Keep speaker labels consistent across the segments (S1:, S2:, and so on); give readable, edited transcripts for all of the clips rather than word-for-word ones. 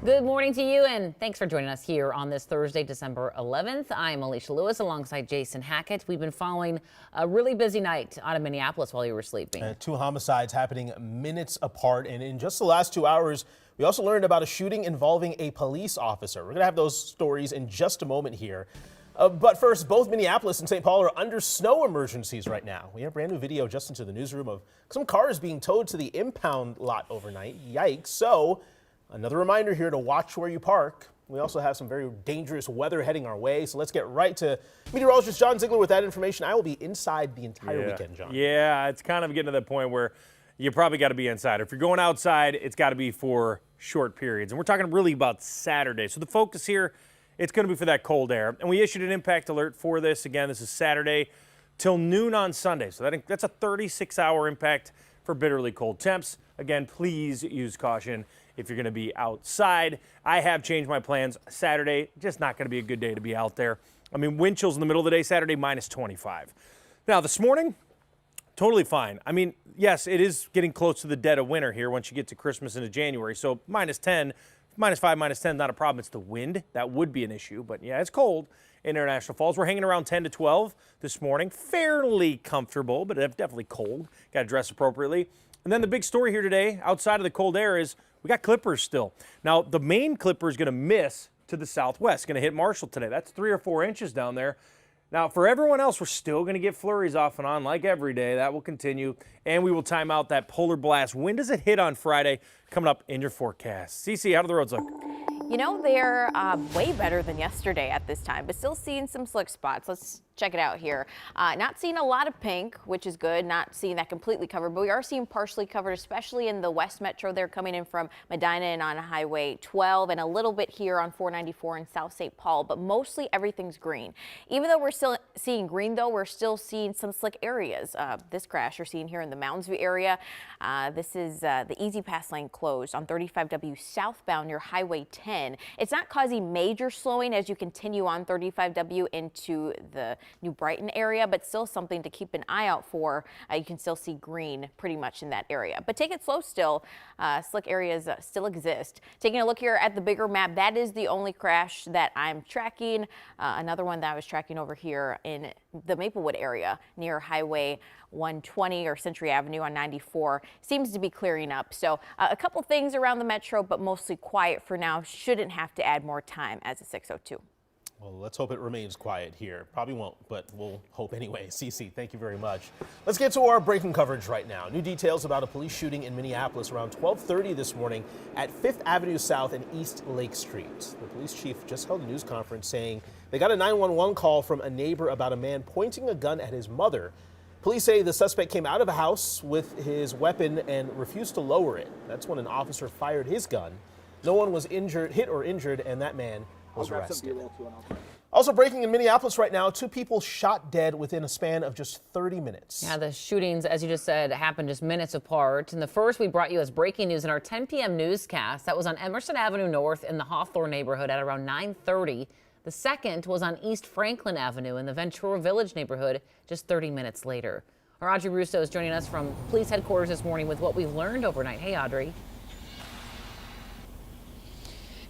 S1: Good morning to you, and thanks for joining us here on this Thursday, December 11th. I'm Alicia Lewis alongside Jason Hackett. We've been following a really busy night out of Minneapolis while you were sleeping.
S2: Two homicides happening minutes apart, and in just the last 2 hours, we also learned about a shooting involving a police officer. We're going to have those stories in just a moment here. But first, both Minneapolis and St. Paul are under snow emergencies right now. We have brand new video just into the newsroom of some cars being towed to the impound lot overnight. Yikes. So another reminder here to watch where you park. We also have some very dangerous weather heading our way. So let's get right to meteorologist John Ziegler with that information. I will be inside the entire weekend, John.
S3: Yeah, it's kind of getting to the point where you probably got to be inside. If you're going outside, it's got to be for short periods. And we're talking really about Saturday. So the focus here, it's going to be for that cold air. And we issued an impact alert for this. Again, this is Saturday till noon on Sunday. So that's a 36-hour impact for bitterly cold temps. Again, please use caution if you're going to be outside. I have changed my plans. Saturday, just not going to be a good day to be out there. I mean, wind chills in the middle of the day, Saturday, minus 25. Now, this morning, totally fine. I mean, yes, it is getting close to the dead of winter here once you get to Christmas into January. So minus 10, minus 5, minus 10, not a problem. It's the wind. That would be an issue. But yeah, it's cold in International Falls. We're hanging around 10 to 12 this morning. Fairly comfortable, but definitely cold. Got to dress appropriately. And then the big story here today, outside of the cold air, is we got clippers still. Now, the main clipper is going to miss to the southwest, going to hit Marshall today. That's 3 or 4 inches down there. Now, for everyone else, we're still going to get flurries off and on like every day. That will continue, and we will time out that polar blast. When does it hit on Friday? Coming up in your forecast. CC, how do the roads look?
S4: You know, they're way better than yesterday at this time, but still seeing some slick spots. Let's check it out here. Not seeing a lot of pink, which is good. Not seeing that completely covered, but we are seeing partially covered, especially in the West Metro. They're coming in from Medina and on Highway 12 and a little bit here on 494 in South St. Paul, but mostly everything's green. Even though we're still seeing green, though, we're still seeing some slick areas. This crash you're seeing here in the Mounds View area. This is the Easy Pass lane closed on 35W southbound near Highway 10. It's not causing major slowing as you continue on 35W into the New Brighton area, but still something to keep an eye out for. You can still see green pretty much in that area, but take it slow still. Slick areas still exist. Taking a look here at the bigger map, that is the only crash that I'm tracking. Another one that I was tracking over here in the Maplewood area near Highway 120 or Century Avenue on 94 seems to be clearing up. So a couple things around the metro, but mostly quiet for now. Shouldn't have to add more time as a 6:02.
S2: Well, let's hope it remains quiet here. Probably won't, but we'll hope anyway. Cece, thank you very much. Let's get to our breaking coverage right now. New details about a police shooting in Minneapolis around 12:30 this morning at 5th Avenue South and East Lake Street. The police chief just held a news conference saying they got a 911 call from a neighbor about a man pointing a gun at his mother. Police say the suspect came out of a house with his weapon and refused to lower it. That's when an officer fired his gun. No one was hit or injured, and that man was arrested. Also breaking in Minneapolis right now, 2 people shot dead within a span of just 30 minutes.
S1: Yeah, the shootings, as you just said, happened just minutes apart. And the first we brought you as breaking news in our 10 p.m. newscast. That was on Emerson Avenue North in the Hawthorne neighborhood at around 9:30. The second was on East Franklin Avenue in the Ventura Village neighborhood just 30 minutes later. Our Audrey Russo is joining us from police headquarters this morning with what we've learned overnight. Hey, Audrey.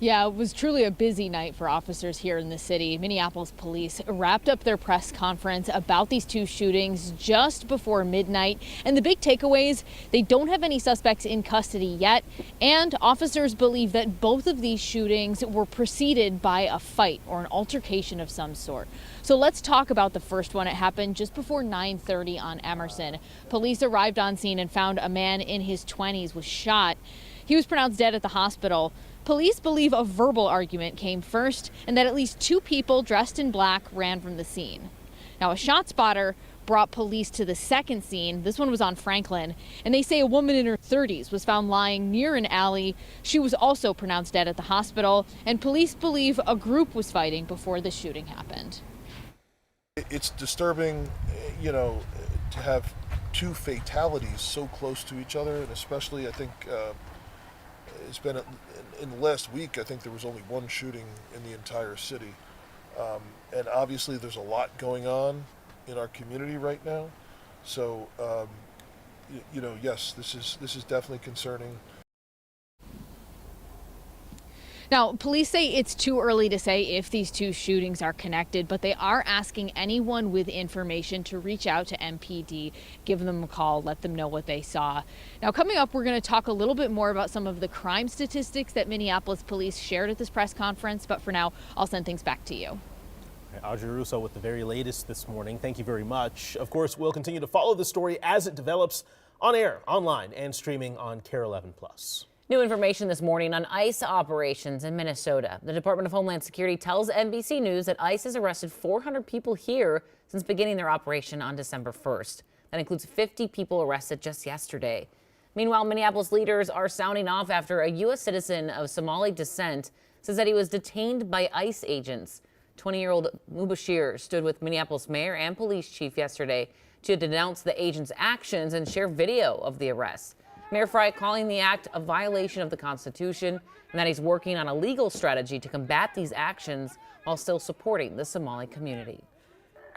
S5: Yeah, it was truly a busy night for officers here in the city. Minneapolis police wrapped up their press conference about these 2 shootings just before midnight. And the big takeaways, they don't have any suspects in custody yet. And officers believe that both of these shootings were preceded by a fight or an altercation of some sort. So let's talk about the first one. It happened just before 9:30 on Emerson. Police arrived on scene and found a man in his 20s was shot. He was pronounced dead at the hospital. Police believe a verbal argument came first and that at least 2 people dressed in black ran from the scene. Now, a shot spotter brought police to the second scene. This one was on Franklin, and they say a woman in her 30s was found lying near an alley. She was also pronounced dead at the hospital, and police believe a group was fighting before the shooting happened.
S6: It's disturbing, you know, to have 2 fatalities so close to each other, and especially I think it's been in the last week, I think there was only 1 shooting in the entire city. And obviously there's a lot going on in our community right now. So, you know, yes, this is definitely concerning.
S5: Now, police say it's too early to say if these two shootings are connected, but they are asking anyone with information to reach out to MPD, give them a call, let them know what they saw. Now, coming up, we're going to talk a little bit more about some of the crime statistics that Minneapolis police shared at this press conference, but for now, I'll send things back to you.
S2: Audrey Russo with the very latest this morning. Thank you very much. Of course, we'll continue to follow the story as it develops on air, online, and streaming on KARE 11+.
S1: New information this morning on ICE operations in Minnesota. The Department of Homeland Security tells NBC News that ICE has arrested 400 people here since beginning their operation on December 1st. That includes 50 people arrested just yesterday. Meanwhile, Minneapolis leaders are sounding off after a U.S. citizen of Somali descent says that he was detained by ICE agents. 20-year-old Mubashir stood with Minneapolis mayor and police chief yesterday to denounce the agents' actions and share video of the arrest. Mayor Frey calling the act a violation of the Constitution and that he's working on a legal strategy to combat these actions while still supporting the Somali community.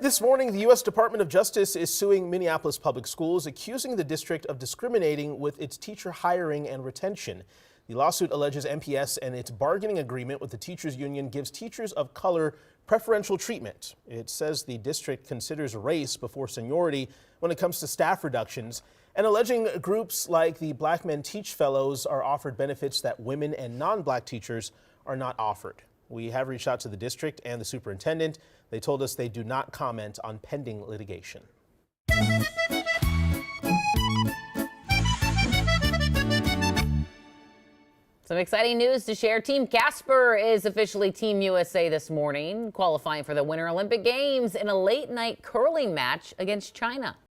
S2: This morning, the U.S. Department of Justice is suing Minneapolis Public Schools, accusing the district of discriminating with its teacher hiring and retention. The lawsuit alleges MPS and its bargaining agreement with the teachers union gives teachers of color preferential treatment. It says the district considers race before seniority when it comes to staff reductions, and alleging groups like the Black Men Teach Fellows are offered benefits that women and non-black teachers are not offered. We have reached out to the district and the superintendent. They told us they do not comment on pending litigation.
S1: Some exciting news to share. Team Casper is officially Team USA this morning, qualifying for the Winter Olympic Games in a late-night curling match against China.